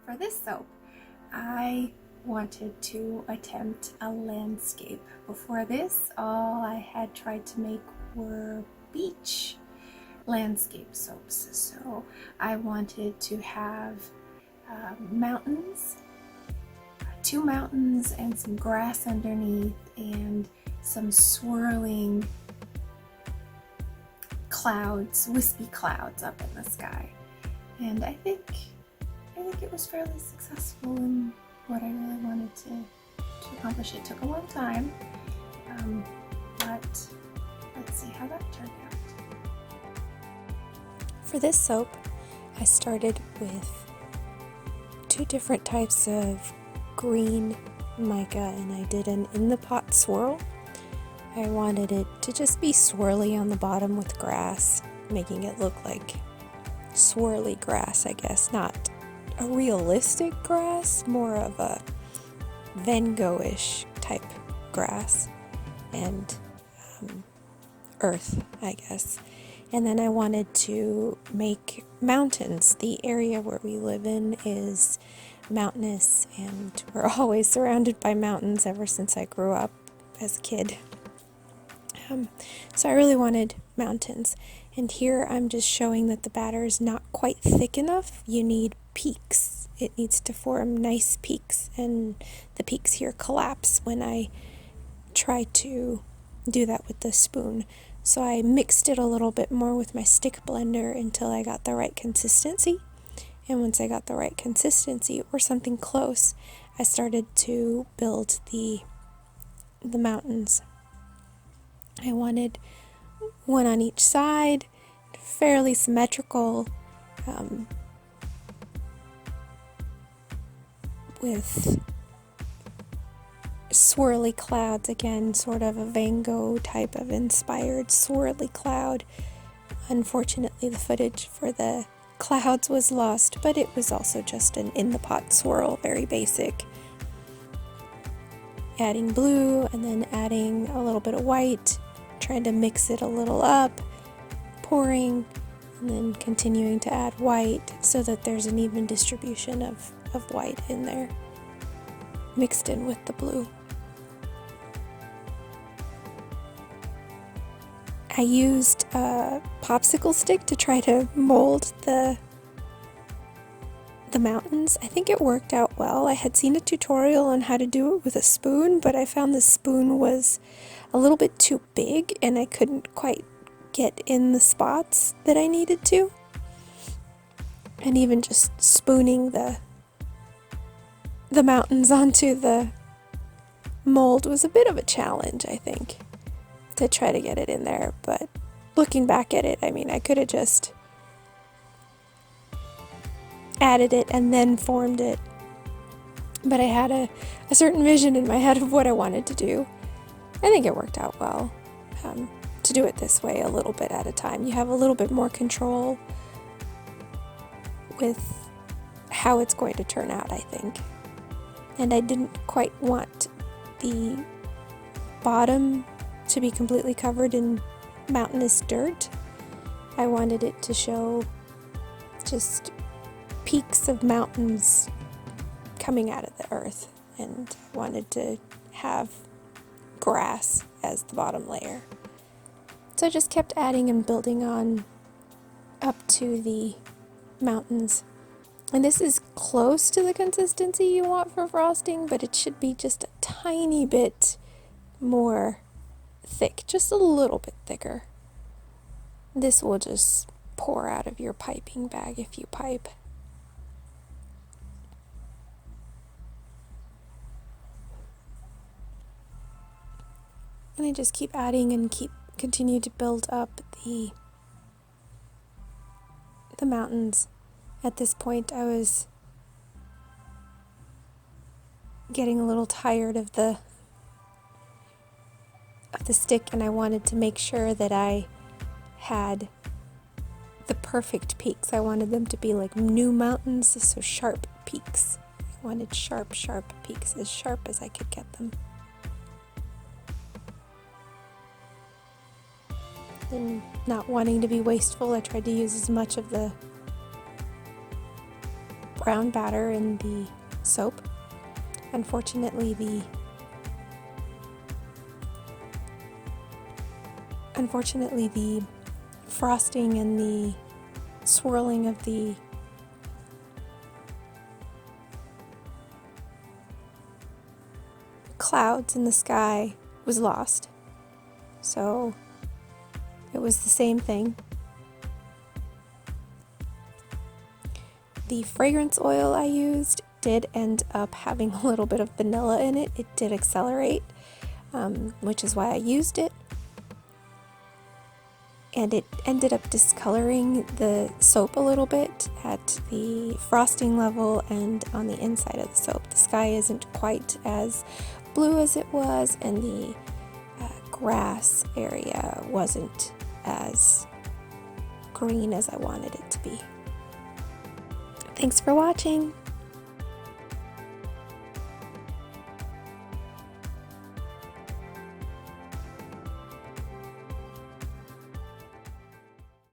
For this soap, I wanted to attempt a landscape. Before this, all I had tried to make were beach landscape soaps. So I wanted to have mountains, two mountains and some grass underneath and some swirling clouds, wispy clouds up in the sky. And I think it was fairly successful in what I really wanted to accomplish. It took a long time, but let's see how that turned out. For this soap, I started with two different types of green mica, and I did an in the pot swirl. I wanted it to just be swirly on the bottom with grass, making it look like swirly grass, I guess, not a realistic grass, more of a Van Gogh-ish type grass and earth, I guess. And then I wanted to make mountains. The area where we live in is mountainous, and we're always surrounded by mountains ever since I grew up as a kid. So I really wanted mountains. And here I'm just showing that the batter is not quite thick enough. You need peaks. It needs to form nice peaks, and the peaks here collapse when I try to do that with the spoon. So I mixed it a little bit more with my stick blender until I got the right consistency. And once I got the right consistency, or something close, I started to build the mountains. I wanted one on each side, fairly symmetrical, with swirly clouds, again, sort of a Van Gogh type of inspired swirly cloud. Unfortunately, the footage for the clouds was lost, but it was also just an in the pot swirl, very basic. Adding blue and then adding a little bit of white, trying to mix it a little up, pouring, and then continuing to add white so that there's an even distribution of white in there, mixed in with the blue. I used a popsicle stick to try to mold the mountains. I think it worked out well. I had seen a tutorial on how to do it with a spoon, but I found the spoon was a little bit too big and I couldn't quite get in the spots that I needed to. And even just spooning the mountains onto the mold was a bit of a challenge, I think, to try to get it in there. But looking back at it, I mean, I could have just added it and then formed it. But I had a certain vision in my head of what I wanted to do. I think it worked out well to do it this way, a little bit at a time. You have a little bit more control with how it's going to turn out, I think. And I didn't quite want the bottom to be completely covered in mountainous dirt. I wanted it to show just peaks of mountains coming out of the earth, and wanted to have grass as the bottom layer. So I just kept adding and building on up to the mountains. And this is close to the consistency you want for frosting, but it should be just a tiny bit more thick, just a little bit thicker. This will just pour out of your piping bag if you pipe. And I just keep adding and continue to build up the mountains. At this point, I was getting a little tired of the stick, and I wanted to make sure that I had the perfect peaks. I wanted them to be like new mountains, so sharp peaks. I wanted sharp peaks, as sharp as I could get them. And not wanting to be wasteful, I tried to use as much of the brown batter in the soap. Unfortunately, the frosting and the swirling of the clouds in the sky was lost. So it was the same thing. The fragrance oil I used did end up having a little bit of vanilla in it. It did accelerate, which is why I used it. And it ended up discoloring the soap a little bit at the frosting level and on the inside of the soap. The sky isn't quite as blue as it was, and the grass area wasn't as green as I wanted it to be. Thanks for watching!